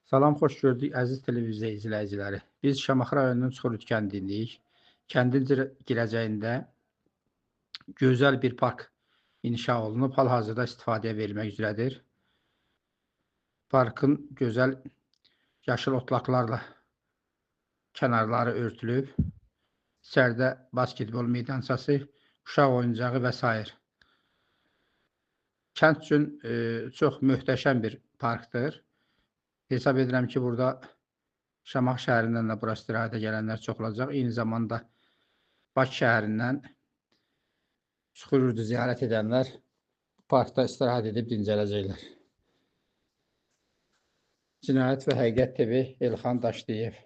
Salam, xoş gördük əziz televiziya izləyiciləri. Biz Şamaxı rayonunun Çuxurüt kəndindəyik. Kəndin girəcəyində gözəl bir park inşa olunub, hal-hazırda istifadəyə verilmək üzrədir. Parkın gözəl yaşıl otlaqlarla kənarları örtülüb. İçəridə basketbol meydançası, uşaq oyuncağı və s. Kənd üçün çox möhtəşəm bir parkdır. Hesab edirəm ki, burada Şamaxı şəhərindən də bura istirahətə gələnlər çox olacaq. Eyni zamanda Bakı şəhərindən Çuxururdu ziyarət edənlər parkda istirahət edib dincələcəklər. Cinayət və Həqiqət TV, Elxan Daşdeyev.